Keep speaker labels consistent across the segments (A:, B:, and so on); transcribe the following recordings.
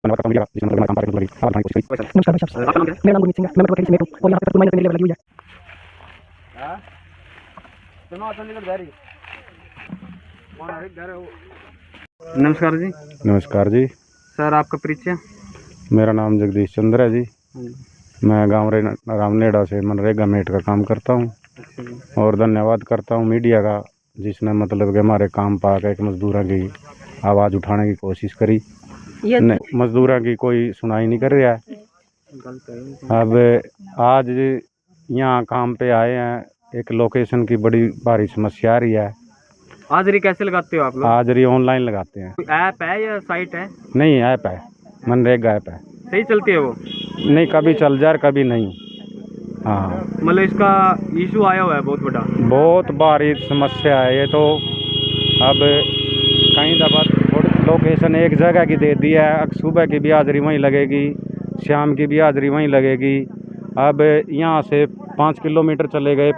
A: नमस्कार भाई साहब, मेरा नाम गुरमीत सिंह है। मैं मतलब खेड़ी से हूँ और यहाँ पे माइनर में लेबर लगी हुई है।
B: नमस्कार जी।
C: नमस्कार जी।
B: सर आपका परिचय?
C: मेरा नाम जगदीश चंद्र है जी। मैं गांव रामनेड़ा से मनरेगा मेट का काम करता हूं और धन्यवाद करता हूं मीडिया का, जिसने मतलब कि हमारे काम पाकर एक मजदूरों की आवाज़ उठाने की कोशिश करी। मजदूरों की कोई सुनाई नहीं कर रहा है। अब आज यहाँ काम पे आए हैं, एक लोकेशन की बड़ी भारी समस्या आ रही है।
B: हाजिरी कैसे लगाते हो आप लोग?
C: हाजिरी ऑनलाइन लगाते हैं।
B: ऐप है या साइट है?
C: नहीं, ऐप है, मनरेगा ऐप है।
B: सही चलती है वो?
C: नहीं, कभी चल जाए कभी नहीं। हाँ,
B: मतलब इसका इशू आया हुआ है बहुत बड़ा?
C: बहुत भारी समस्या है ये तो। अब कई दफ़ा लोकेशन एक जगह की दे दी है, सुबह की भी हाजिरी वहीं लगेगी, शाम की भी हाजिरी वहीं लगेगी। अब यहाँ से 5 किलोमीटर चले गए,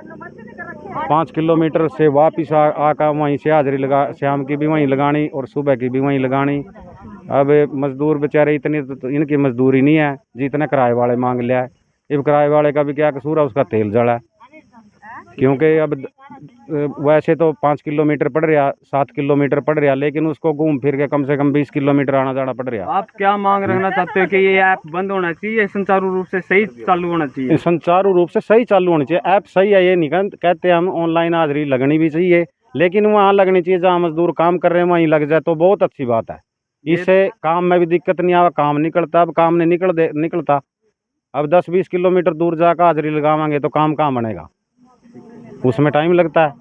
C: 5 किलोमीटर से वापस आकर वहीं से हाजिरी लगा, शाम की भी वहीं लगानी और सुबह की भी वहीं लगानी। अब मजदूर बेचारे इतनी तो इनकी मजदूरी नहीं है जितने किराए वाले मांग लिया है। अब किराए वाले का भी क्या कसूर है, उसका तेल जला है। क्योंकि अब वैसे तो 5 किलोमीटर पड़ रहा, 7 किलोमीटर पड़ रहा, लेकिन उसको घूम फिर के कम से कम 20 किलोमीटर आना जाना पड़ रहा।
B: आप क्या मांग रखना चाहते हो कि ये ऐप बंद होना चाहिए, सुचारू रूप से सही चालू होना चाहिए?
C: सुचारू रूप से सही चालू होनी चाहिए। ऐप सही है, ये नहीं कहते हम, ऑनलाइन हाजिरी लगनी भी चाहिए, लेकिन वहाँ लगनी चाहिए जहाँ मजदूर काम कर रहे हैं वहीं लग जाए तो बहुत अच्छी बात है। इससे काम में भी दिक्कत नहीं आवा, काम निकलता। अब काम नहीं निकलता। अब 10-20 किलोमीटर दूर जाकर हाजिरी लगावांगे तो काम कहाँ बनेगा, उसमें टाइम लगता है।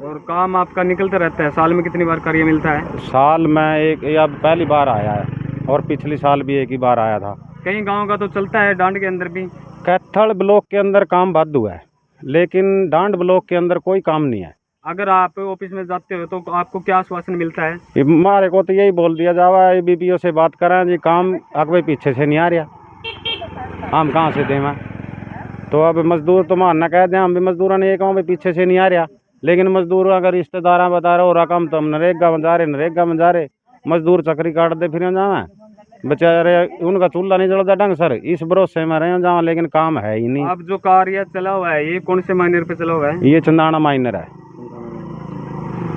B: और काम आपका निकलता रहता है? साल में कितनी बार कार्य मिलता है?
C: साल में एक या पहली बार आया है और पिछली साल भी एक ही बार आया था।
B: कई गाँव का तो चलता है, डांड के अंदर भी।
C: कैथल ब्लॉक के अंदर काम वाधू है, लेकिन डांड ब्लॉक के अंदर कोई काम नहीं है।
B: अगर आप ऑफिस में जाते हो तो आपको क्या आश्वासन मिलता है?
C: हमारे को तो यही बोल दिया जावा है, बीपीओ से बात करें जी, काम अगवे पीछे से नहीं आ रहा, हम कहाँ से दें। तो अब मजदूर तो मानना कह दें, हम भी मजदूरों ने एक गाँव पीछे से नहीं आ रहा, लेकिन मजदूर अगर रिश्तेदार बता रहे हो रकम तो हम नरेगा में जा रहे मजदूर चक्री काट दे फिर जावा बेचारे, उनका चूल्हा नहीं जलता ढंग सर, इस भरोसे में रहे जावा, लेकिन काम है ही नहीं।
B: अब जो कार्य चला हुआ है ये कौन से माइनर पे चला हुआ है?
C: ये चंदाना माइनर है।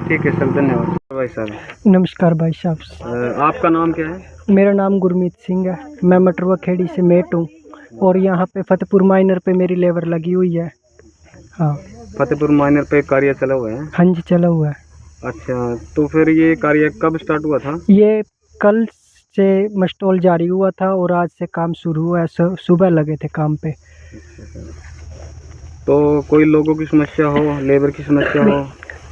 B: ठीक है सर, धन्यवाद भाई साहब।
A: नमस्कार भाई साहब,
B: आपका नाम क्या है?
A: मेरा नाम गुरमीत सिंह है। मैं मटरवा खेड़ी से मेट हूँ और यहाँ पे फतेहपुर माइनर पे मेरी लेबर लगी हुई है। हाँ,
B: फतेहपुर माइनर पे कार्य चला हुआ है?
A: हाँ जी, चला हुआ है।
B: अच्छा, तो फिर ये कार्य कब स्टार्ट हुआ था?
A: ये कल से मस्टॉल जारी हुआ था और आज से काम शुरू हुआ है। सुबह लगे थे काम पे।
B: तो कोई लोगों की समस्या हो, लेबर की समस्या हो?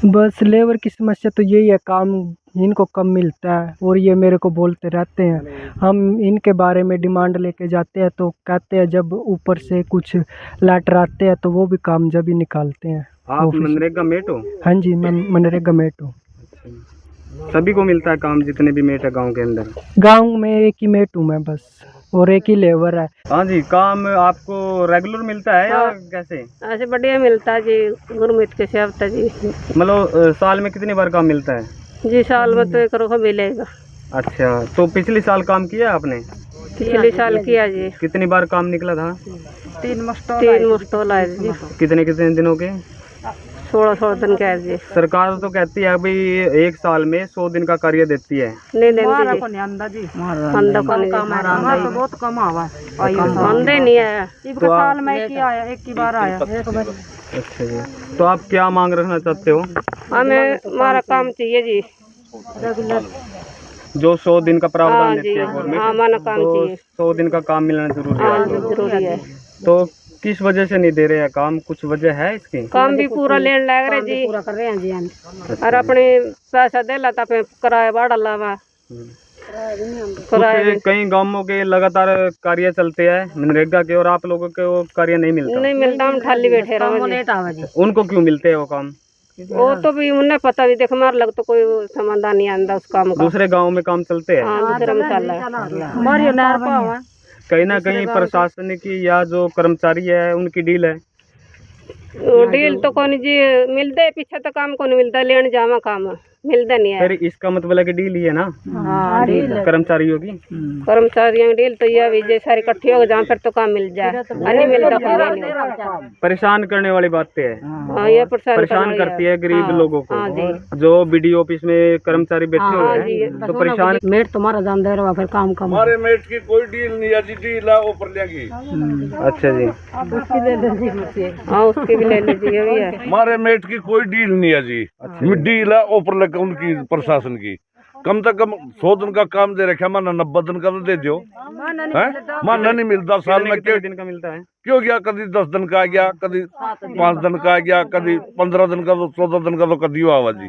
A: बस लेबर की समस्या तो यही है, काम इनको कम मिलता है और ये मेरे को बोलते रहते हैं। हम इनके बारे में डिमांड लेके जाते हैं तो कहते हैं जब ऊपर से कुछ लेटर आते हैं तो वो भी काम जब ही निकालते हैं।
B: आप मनरेगा मेट हो?
A: हाँ जी, मैं मनरेगा मेट हूँ।
B: सभी को मिलता है काम, जितने भी मेट है गांव के अंदर?
A: गांव में एक ही मेट हूँ मैं बस, और एक ही लेबर है।
B: हाँ जी, काम आपको रेगुलर मिलता है या कैसे?
D: ऐसे बढ़िया मिलता है जी, गुरमीत के सेवता जी।
B: मतलब साल में कितनी बार काम मिलता है?
D: जी साल में तो एक रोका मिलेगा।
B: अच्छा, तो पिछले साल काम किया आपने?
D: पिछले साल किया जी।
B: कितनी बार काम निकला था?
D: 3 मस्टॉल आए जी।
B: कितने दिनों के?
D: 16 दिन का है जी।
B: सरकार तो कहती है अभी एक साल में 100 दिन का कार्य देती है।
D: नहीं देती जी, अंधा को नहीं,
E: तो बहुत कम आवा
D: अंधे नहीं आया।
B: तो
E: साल में एक ही बार आया।
B: अच्छा जी, तो आप क्या मांग रखना चाहते हो?
D: हमें हमारा काम चाहिए जी,
B: जो 100 दिन का प्रावधान
D: हाँ
B: देती
D: जी,
B: है
D: हाँ
B: गवर्नमेंट,
D: हमारा काम
B: तो
D: चाहिए।
B: 100 दिन का काम मिलना जरूरी
D: हाँ
B: है।
D: जी, जरूरी है।
B: तो किस वजह से नहीं दे रहे हैं काम, कुछ वजह है इसकी?
D: काम भी पूरा लेने लग रहे जी,
E: पूरा कर रहे हैं जी।
D: और अपने पैसा दे लाता पे किराया बढ़ा लावा।
B: कुछ कई गांवों के लगातार कार्य चलते हैं मनरेगा के और आप लोगों के वो कार्य नहीं मिलता?
D: नहीं मिलता, हम खाली बैठे रहे जी।
B: उनको क्यों मिलते हैं वो काम?
D: वो तो भी उन्हें पता भी, देख हमारे लग तो कोई समाधान नहीं आंदा उस काम का।
B: दूसरे गांव में काम चलते हैं?
D: हाँ, दूसरे में चल रहा है।
B: कहीं ना कहीं प्रशासनिक या जो कर्मचारी है उनकी डील है।
D: वो डील तो कौन जी मिलते, पीछे तो काम को नहीं मिलता, लेने जावा काम मिलता नहीं है।
B: फिर इसका मतलब है कि डील ही है ना
E: हाँ डील
B: कर्मचारियों की।
D: कर्मचारियों की डील तो ये अभी जे सारे इकट्ठे हो जाए फिर तो काम मिल जाए, नहीं मिलता कोई नहीं।
B: परेशान करने वाली बातें है,
D: हाँ ये
B: परेशान करती है गरीब
D: हाँ,
B: लोगों
D: हाँ जी।
B: को। जो बीडीओ ऑफिस में कर्मचारी बैठे हुए हैं तो परेशान।
E: मेट तुम्हारा जान दे रहा फिर काम कम।
F: हमारे मेट की कोई डील नहीं है जी, डील है ऊपर लेगी।
B: अच्छा जी,
D: हाँ उसकी भी ले लीजिए भी है।
F: हमारे मेट की कोई डील नहीं है जी, डील है ऊपर लेकर उनकी प्रशासन की। कम से कम 100 दिन का काम दे रखा, माना 90 दिन का तो दे दो, माना नहीं मिलता साल में।
B: कितने दिन का मिलता है?
F: क्यों गया, कभी 10 दिन का आ गया, कभी 5 दिन का आ गया, कभी 15 दिन का, तो 14 दिन का तो कदी आवा जी।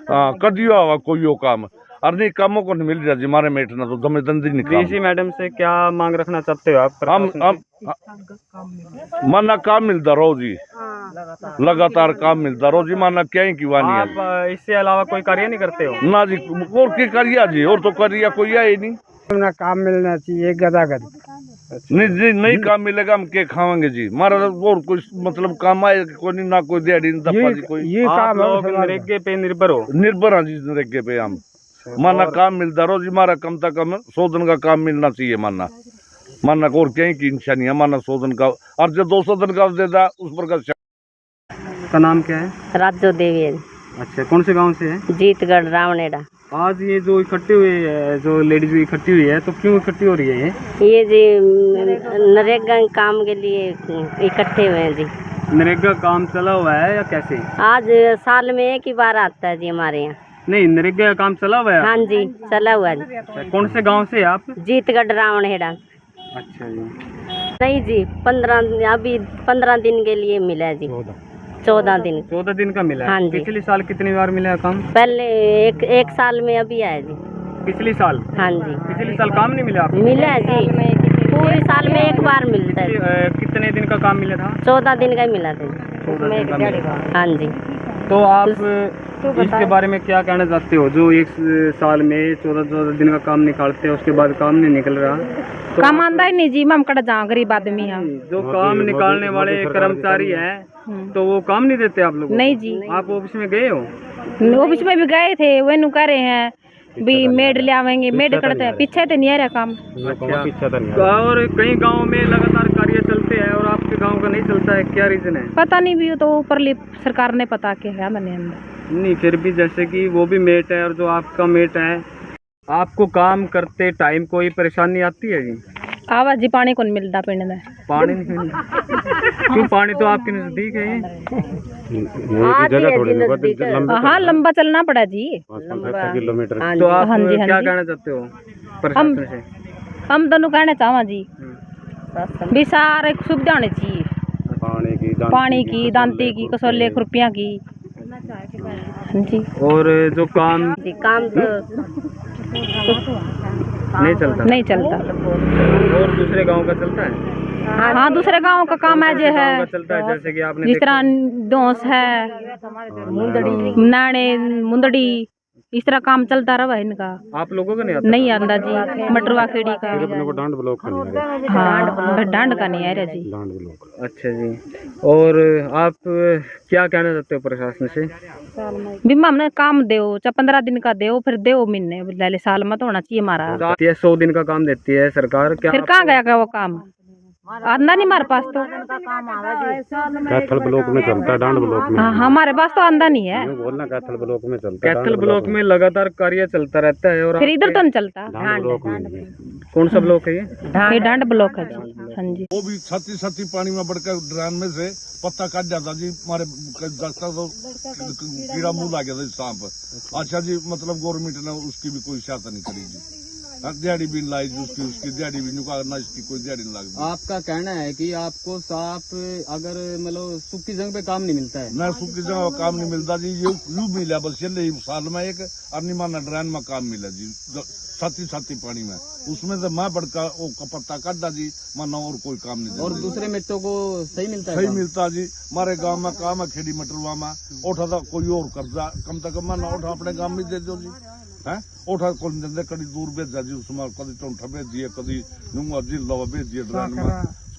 F: हाँ कदी आवा कोई वो काम, और नहीं कामों को नहीं मिल रहा जी हमारे मेट ना, तो दमे दंदी निकाल।
B: डीसी मैडम से क्या मांग रखना चाहते हो आप?
F: हम माना काम मिलता रहो जी, लगातार काम मिलता रहो जी, माना क्या ही क्यों नहीं है।
B: आप इससे अलावा कोई कार्य नहीं करते हो?
F: ना जी, और की करिया जी, और तो करिया कोई है ही नहीं।
A: काम मिलना चाहिए गदागद।
F: नहीं जी, नहीं काम मिलेगा हम क्या खाएंगे जी, हमारा और कोई मतलब काम आए कोई नहीं, ना कोई दिहाड़ी कोई।
A: ये
B: आप
A: काम
B: लोग नरेगा पे निर्भर हो?
F: निर्भर हाँ जी नरेगे पे हम। माना काम मिलता रहो जी, हमारा कम से कम 100 दिन का काम मिलना चाहिए। माना और क्या की इच्छा नहीं है, माना 100 दिन का, और जो 200 दिन का देता उस पर
B: का नाम क्या है?
D: राजो देवी है।
B: अच्छा, कौन से गांव से है?
D: जीतगढ़ रावनेड़ा।
B: आज ये जो इकट्ठी हुई है, जो लेडीज इकट्ठी हुई है, तो क्यों इकट्ठी हो रही है
D: ये जी नरेगा काम के लिए इकट्ठे हुए हैं जी।
B: नरेगा काम चला हुआ है या कैसे?
D: आज साल में एक ही बार आता है जी हमारे यहाँ।
B: नहीं, नरेगा काम चला हुआ है?
D: हाँ जी चला हुआ है जी।
B: अच्छा, कौन से गांव से आप?
D: जीतगढ़ रावणहेड़ा।
B: अच्छा जी।
D: नहीं जी 15 दिन के लिए मिला है जी। 14 दिन।
B: 14 दिन का मिला?
D: हाँ जी।
B: पिछले साल कितनी बार मिला काम?
D: पहले एक साल में अभी आया जी।
B: पिछले साल?
D: हाँ जी
B: पिछले साल काम नहीं मिला आपको?
D: मिला है जी, पूरे साल में एक बार मिलता है।
B: कितने दिन का काम मिला था?
D: 14 दिन का ही मिला था जी।
B: 14 दिन का मिला।
D: हाँ जी।
B: तो आप इसके बारे में क्या कहना चाहते हो, जो एक साल में 14 दिन का काम निकालते हैं उसके बाद काम नहीं निकल रहा? तो
E: काम आंदा ही नहीं जी, हम कड़ा जहाँ गरीब आदमी है।
B: जो काम निकालने वाले कर्मचारी हैं तो वो काम नहीं देते आप लोग?
E: नहीं जी।
B: आप ऑफिस में गए हो?
E: ऑफिस में भी गए थे, वे नु कह रहे हैं भी मेड ले आवेंगे, मेड करते हैं, पीछे तो नहीं आ रहा काम।
B: अच्छा, और कई गाँव में लगातार कार्य चलते हैं और आपके गाँव का नहीं चलता है, क्या रीजन है?
E: पता नहीं भी, तो ऊपर सरकार ने पता के है मैंने
B: नहीं, फिर भी जैसे कि वो भी मेट है और जो आपका मेट है, आपको काम करते टाइम कोई परेशानी आती है जी?
E: आवाज जी पानी कौन मिलता पिंड में?
B: पानी नहीं मिलता? क्यों, पानी तो आपके नजदीक है।
E: हाँ लंबा चलना पड़ा जी।
B: किलोमीटर।
E: हाँ
B: तो आप
E: हाँ जी,
B: क्या कहना चाहते हो प्रशासन से?
E: हम दोनों कहना चाहवा जी भी सारे सुविधा होनी चाहिए, पानी की, दांती की, कसौले खुरपियाँ की। हाँ जी।
B: और जो काम
D: तो
B: नहीं चलता? और दूसरे गांव का चलता है?
E: हाँ दूसरे गांव का काम है जो है,
B: गाँव का चलता है, जैसे कि आपने
E: जिस तरह डोंस है, नाने, मुंदड़ी, इस तरह काम चलता रहा इनका।
B: आप लोगों का नहीं आता?
E: नहीं आंदा जी, मटरवा खेड़ी का।
C: डांड ब्लॉक का नहीं है।
E: हाँ डांड का नहीं आ रहा जी।
C: डांड ब्लॉक।
B: अच्छा जी। और आप क्या कहना चाहते हो प्रशासन से?
E: बीमा हमने काम दो, चाहे 15 दिन का दो, फिर दो महीने ले, साल में तो होना चाहिए हमारा।
B: 100 दिन का काम देती है सरकार, क्या
E: फिर कहाँ गया क्या वो काम? आंदा नहीं हमारे पास तो।
C: कैथल ब्लॉक में चलता है, डांड ब्लॉक में।
E: हाँ हमारे पास तो आंदा नहीं है।
C: बोलना कैथल ब्लॉक में चलता है।
B: कैथल ब्लॉक में लगातार कार्य चलता रहता है। और
E: फिर इधर तो नहीं चलता।
C: डांड ब्लॉक में नहीं है।
B: कौन सा ब्लॉक है ये?
E: ये डांड ब्लॉक है जी। हाँ जी।
F: वो भी छाती पानी में बढ़कर ड्रान में से पत्ता काट जाता जी, हमारे तो कीड़ा मुंह लग गया था सांप। अच्छा जी, मतलब गवर्नमेंट ने उसकी भी कोई सहायता नहीं करी जी, दिहाड़ी भी लाई जी, उसकी दिहाड़ी भी ना, इसकी कोई दिहाड़ी नहीं लगती।
B: आपका कहना है कि आपको सांप अगर मतलब सूखी जगह पे काम नहीं मिलता है?
F: ना सूखी जगह काम नहीं मिलता जी, ये यू मिला बस चले साल में एक अर्निमाना ड्रान में काम मिला जी, छाती पानी में, उसमें से मैं बढ़कर वो पत्ता काटा जी, माना और कोई काम नहीं।
B: और दूसरे मिट्टों को सही मिलता है?
F: सही मिलता जी, हमारे गांव में काम है खेड़ी मटरवा में, उठा था कोई और कर्जा कम से कम माना उठा अपने गांव में दे दो जी, है उठा कोई दे, कभी दूर भेजा जी, उसमें कभी टोंठा भेज दिए, कभी नुंगा जी लवा भेज दिए ड्रान में,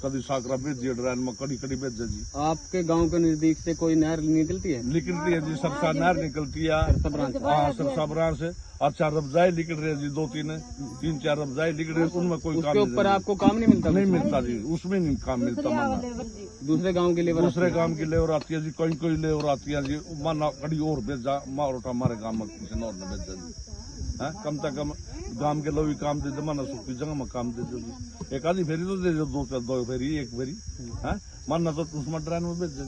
F: कभी साकरा भेज दिया ड्राइन में, कड़ी कड़ी भेज जी।
B: आपके गांव के नजदीक से कोई नहर निकलती है?
F: निकलती है जी, सरसा नहर निकलती है। हाँ, सरसा ब्रांच से। अच्छा, रबजाई निकल रहे जी, 2-3-4 रबजाई निकल रहे, उनमें कोई काम
B: उसके ऊपर आपको काम नहीं मिलता?
F: नहीं मिलता जी, उसमें नहीं काम मिलता। माना
B: दूसरे गांव के लेबर
F: की लेबर आती है जी, कोई लेबर आती है जी, माना कड़ी और भेजा मारोटा हमारे गाँव में किसी और ने भेजा जी। है कम से कम गांव के लोग भी काम दे दो, माना सुखी जगह में काम दे दो जी। एक आधी फेरी तो दे दो, 2 फेरी 1 फेरी है, मानना तो उसमें ड्राइन में भेज जी।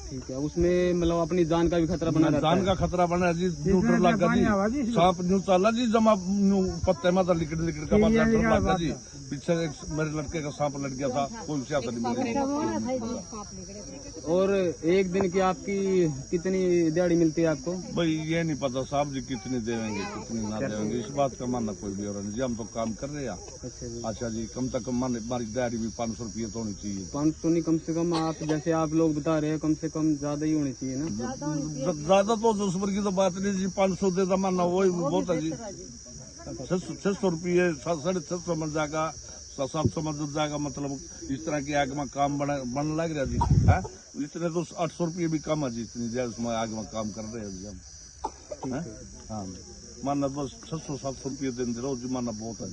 B: ठीक है, उसमें मतलब अपनी जान का भी खतरा बना रहता है?
F: जान का खतरा बना जी, डर लगा जी, सांप न्यू चला जी, जमा पत्ते में लिकड़ का बात डर लगा जी। पीछे एक मेरे लड़के का सांप लड़ गया था, कोई सियासत नहीं मिली।
B: और एक दिन की आपकी कितनी दिहाड़ी मिलती है आपको?
F: भाई ये नहीं पता साहब जी, कितनी देंगे कितनी ना देंगे, इस बात का मानना कोई भी और नहीं जी। हम तो काम कर रहे हैं। अच्छा जी, कम से कम हमारी दिहाड़ी भी 500 रुपये तो होनी चाहिए।
B: 500 नहीं, कम से कम आप जैसे आप लोग बता रहे हैं, कम से कम ज्यादा ही होनी चाहिए ना?
F: ज्यादा तो 200 रुपये की तो बात नहीं जी, 500 देता मानना वही बहुत है जी। 600 रुपये 650 मिल जाएगा, 700 मिल जाएगा, मतलब इस तरह की आग में काम बन लग रहा जी। है इतने तो 800 रुपये भी कम है जी, इतनी देर उसमें आग में काम कर रहे हैं जी हम। हाँ, मानना तो 600-700 रुपये दिन दे रहा हूँ जी, मानना बहुत है।